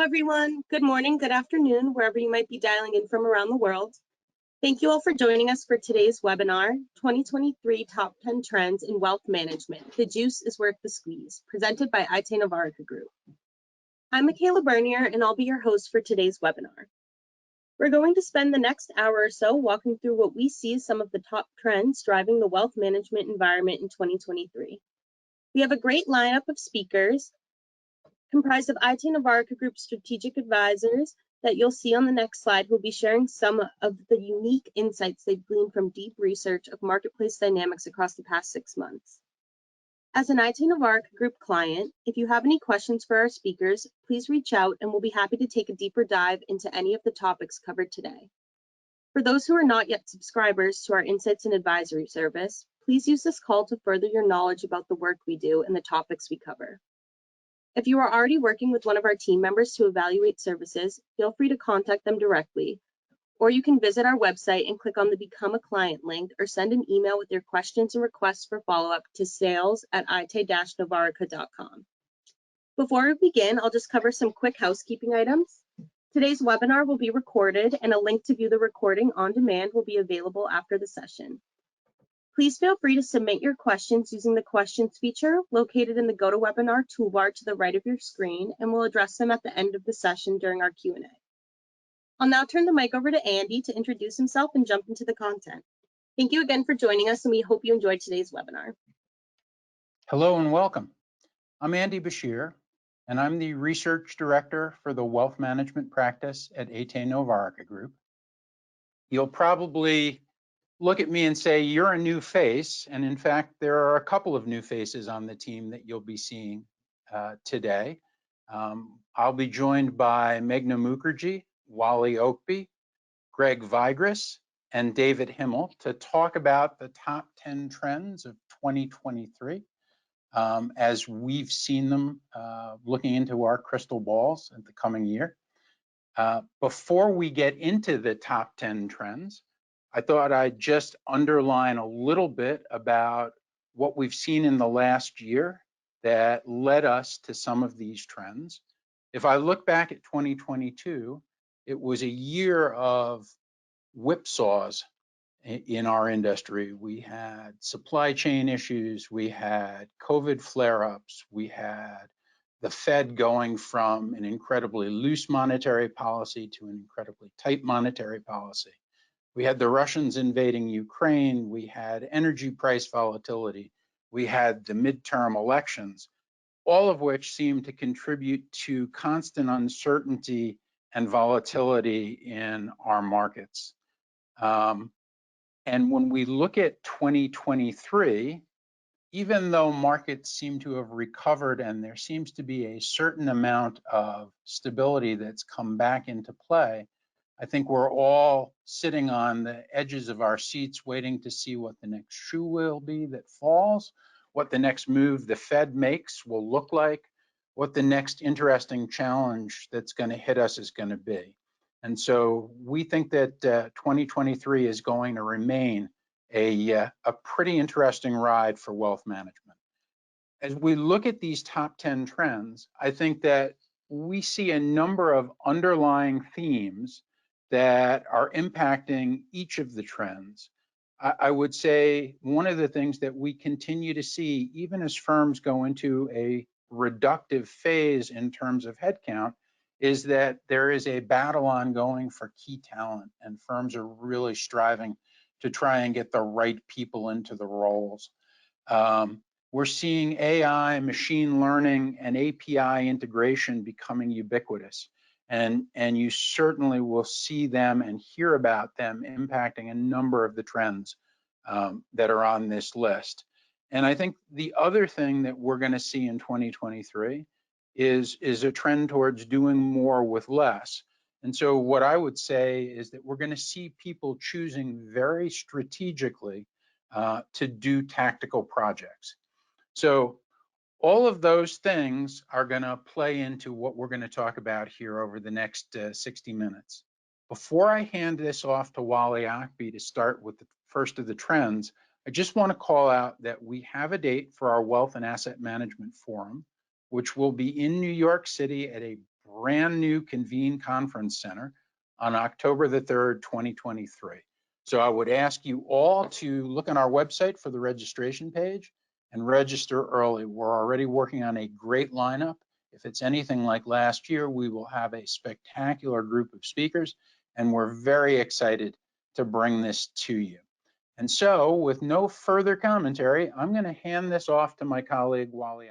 everyone. Good morning, good afternoon, wherever you might be dialing in from around the world. Thank you all for joining us for today's webinar, 2023 Top 10 Trends in Wealth Management. The Juice is Worth the Squeeze, presented by Aite Novarica Group. I'm Michaela Bernier, and I'll be your host for today's webinar. We're going to spend the next hour or so walking through what we see as some of the top trends driving the wealth management environment in 2023. We have a great lineup of speakers comprised of Aite Novarica Group strategic advisors that you'll see on the next slide, who'll be sharing some of the unique insights they've gleaned from deep research of marketplace dynamics across the past 6 months. As an Aite Novarica Group client, if you have any questions for our speakers, please reach out and we'll be happy to take a deeper dive into any of the topics covered today. For those who are not yet subscribers to our Insights and Advisory service, please use this call to further your knowledge about the work we do and the topics we cover. If you are already working with one of our team members to evaluate services, feel free to contact them directly, or you can visit our website and click on the Become a Client link or send an email with your questions and requests for follow-up to sales@aite-novarica.com. Before we begin, I'll just cover some quick housekeeping items. Today's webinar will be recorded, and a link to view the recording on demand will be available after the session. Please feel free to submit your questions using the questions feature located in the GoToWebinar toolbar to the right of your screen, and we'll address them at the end of the session during our Q&A. I'll now turn the mic over to Andy to introduce himself and jump into the content. Thank you again for joining us, and we hope you enjoyed today's webinar. Hello and welcome. I'm Andy Bashir, and I'm the Research Director for the Wealth Management Practice at Aite Novarica Group. You'll probably look at me and say, you're a new face. And in fact, there are a couple of new faces on the team that you'll be seeing today. I'll be joined by Meghna Mukherjee, Wally Oakby, Greg Vigris, and David Himmel to talk about the top 10 trends of 2023 as we've seen them looking into our crystal balls in the coming year. Before we get into the top 10 trends, I thought I'd just underline a little bit about what we've seen in the last year that led us to some of these trends. If I look back at 2022, it was a year of whipsaws in our industry. We had supply chain issues, we had COVID flare-ups, we had the Fed going from an incredibly loose monetary policy to an incredibly tight monetary policy. We had the Russians invading Ukraine, we had energy price volatility, we had the midterm elections, all of which seemed to contribute to constant uncertainty and volatility in our markets. And when we look at 2023, even though markets seem to have recovered and there seems to be a certain amount of stability that's come back into play, I think we're all sitting on the edges of our seats waiting to see what the next shoe will be that falls, what the next move the Fed makes will look like, what the next interesting challenge that's going to hit us is going to be. And so we think that 2023 is going to remain a pretty interesting ride for wealth management. As we look at these top 10 trends, I think that we see a number of underlying themes that are impacting each of the trends. I would say one of the things that we continue to see, even as firms go into a reductive phase in terms of headcount, is that there is a battle ongoing for key talent, and firms are really striving to try and get the right people into the roles. We're seeing AI, machine learning, and API integration becoming ubiquitous. And you certainly will see them and hear about them impacting a number of the trends that are on this list. And I think the other thing that we're going to see in 2023 is a trend towards doing more with less. And so what I would say is that we're going to see people choosing very strategically to do tactical projects. So all of those things are going to play into what we're going to talk about here over the next 60 minutes. Before I hand this off to Wally Oakby to start with the first of the trends, I just want to call out that we have a date for our Wealth and Asset Management Forum, which will be in New York City at a brand new Convene Conference Center on October the 3rd, 2023. So I would ask you all to look on our website for the registration page and register early. We're already working on a great lineup. If it's anything like last year, we will have a spectacular group of speakers, and we're very excited to bring this to you. And so, with no further commentary, I'm going to hand this off to my colleague, Wally.